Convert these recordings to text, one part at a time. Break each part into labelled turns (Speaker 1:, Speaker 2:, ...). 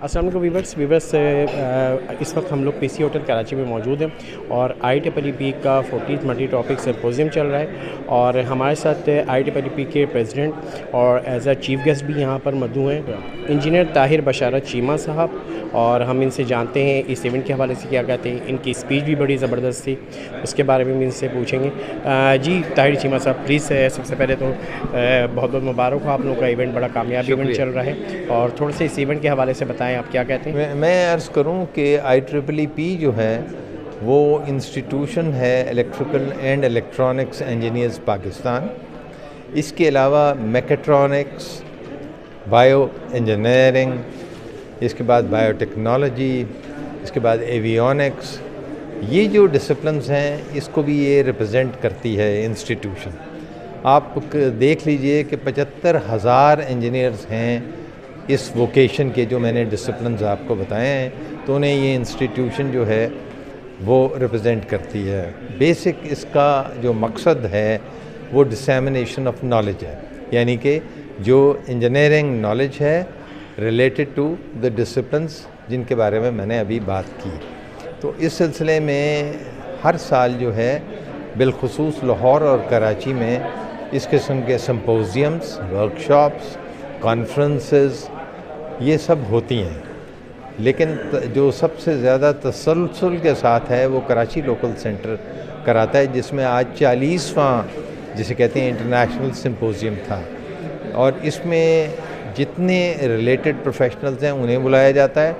Speaker 1: السلام علیکم ویورس اس وقت ہم لوگ پی سی ہوٹل کراچی میں موجود ہیں اور IEEE کا 14th ملٹی ٹاپک سمپوزیم چل رہا ہے اور ہمارے ساتھ IEEE کے پریزیڈنٹ اور ایز اے چیف گیسٹ بھی یہاں پر مدعو ہیں انجینئر طاہر بشارت چیمہ صاحب، اور ہم ان سے جانتے ہیں اس ایونٹ کے حوالے سے کیا کہتے ہیں. ان کی اسپیچ بھی بڑی زبردست تھی، اس کے بارے میں بھی ان سے پوچھیں گے. جی طاہر چیمہ صاحب پلیز، سب سے پہلے تو بہت بہت مبارک ہو، آپ لوگوں کا ایونٹ بڑا کامیاب ایونٹ چل رہا ہے، اور تھوڑا سا اس ایونٹ کے حوالے سے بتائیں آپ کیا کہتے ہیں.
Speaker 2: میں عرض کروں کہ IEEE جو ہے وہ انسٹیٹیوشن ہے electrical and electronics engineers Pakistan. اس کے علاوہ میکٹرونکس، بائیو انجینئرنگ، اس کے بعد بائیو ٹیکنالوجی، اس کے بعد ایویونکس، یہ جو ڈسپلنز ہیں اس کو بھی یہ ریپرزینٹ کرتی ہے انسٹیٹیوشن. آپ دیکھ لیجئے کہ 75,000 انجینئرز ہیں اس ووکیشن کے، جو میں نے ڈسپلنز آپ کو بتائے ہیں، تو انہیں یہ انسٹیٹیوشن جو ہے وہ ریپرزینٹ کرتی ہے. بیسک اس کا جو مقصد ہے وہ ڈسیمنیشن آف نالج ہے، یعنی کہ جو انجینئرنگ نالج ہے ریلیٹڈ ٹو دا ڈسپلنز جن کے بارے میں نے ابھی بات کی. تو اس سلسلے میں ہر سال جو ہے بالخصوص لاہور اور کراچی میں اس قسم کے سمپوزیمز، ورکشاپس، کانفرنسز یہ سب ہوتی ہیں. لیکن جو سب سے زیادہ تسلسل کے ساتھ ہے وہ کراچی لوکل سینٹر کراتا ہے، جس میں آج 40واں جسے کہتے ہیں انٹرنیشنل سمپوزیم تھا، اور اس میں جتنے ریلیٹڈ پروفیشنلز ہیں انہیں بلایا جاتا ہے.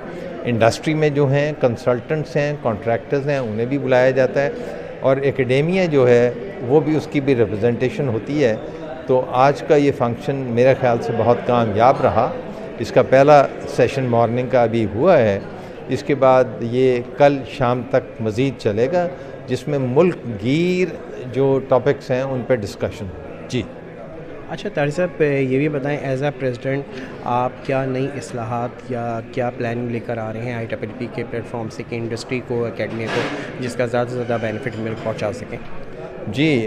Speaker 2: انڈسٹری میں جو ہیں کنسلٹنٹس ہیں، کانٹریکٹرز ہیں، انہیں بھی بلایا جاتا ہے، اور ایکیڈیمیا جو ہے وہ بھی اس کی بھی ریپرزنٹیشن ہوتی ہے. تو آج کا یہ فنکشن میرے خیال سے بہت کامیاب رہا. اس کا پہلا سیشن مارننگ کا ابھی ہوا ہے، اس کے بعد یہ کل شام تک مزید چلے گا، جس میں ملک گیر جو ٹاپکس ہیں ان پہ ڈسکشن. جی
Speaker 1: اچھا طاہر صاحب یہ بھی بتائیں ایز اے پریزیڈنٹ آپ کیا نئی اصلاحات یا کیا پلاننگ لے کر آ رہے ہیں IEEE کے پلیٹ فارم سے کہ انڈسٹری کو، اکیڈمیا کو جس کا زیادہ سے زیادہ بینیفٹ پہنچا سکیں.
Speaker 2: جی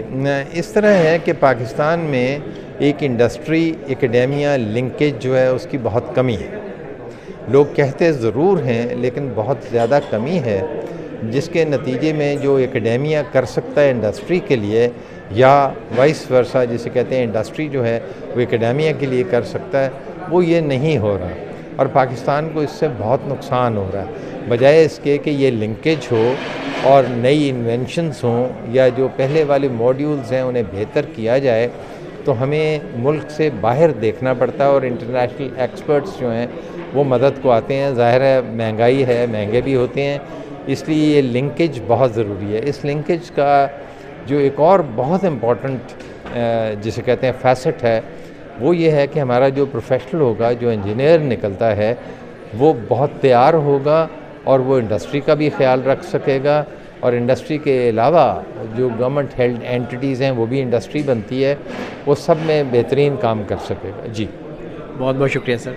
Speaker 2: اس طرح ہے کہ پاکستان میں ایک انڈسٹری اکیڈیمیا لنکیج جو ہے اس کی بہت کمی ہے. لوگ کہتے ضرور ہیں لیکن بہت زیادہ کمی ہے، جس کے نتیجے میں جو اکیڈیمیا کر سکتا ہے انڈسٹری کے لیے، یا وائس ورسا جسے کہتے ہیں انڈسٹری جو ہے وہ اکیڈیمیا کے لیے کر سکتا ہے، وہ یہ نہیں ہو رہا، اور پاکستان کو اس سے بہت نقصان ہو رہا ہے. بجائے اس کے کہ یہ لنکیج ہو اور نئی انوینشنز ہوں یا جو پہلے والے موڈیولز ہیں انہیں بہتر کیا جائے، تو ہمیں ملک سے باہر دیکھنا پڑتا ہے، اور انٹرنیشنل ایکسپرٹس جو ہیں وہ مدد کو آتے ہیں. ظاہر ہے مہنگائی ہے، مہنگے بھی ہوتے ہیں، اس لیے یہ لنکیج بہت ضروری ہے. اس لنکیج کا جو ایک اور بہت امپورٹنٹ جسے کہتے ہیں فیسٹ ہے، وہ یہ ہے کہ ہمارا جو پروفیشنل ہوگا، جو انجینئر نکلتا ہے، وہ بہت تیار ہوگا اور وہ انڈسٹری کا بھی خیال رکھ سکے گا، اور انڈسٹری کے علاوہ جو گورنمنٹ ہیلڈ اینٹیز ہیں وہ بھی انڈسٹری بنتی ہے، وہ سب میں بہترین کام کر سکے گا. جی
Speaker 1: بہت بہت شکریہ سر.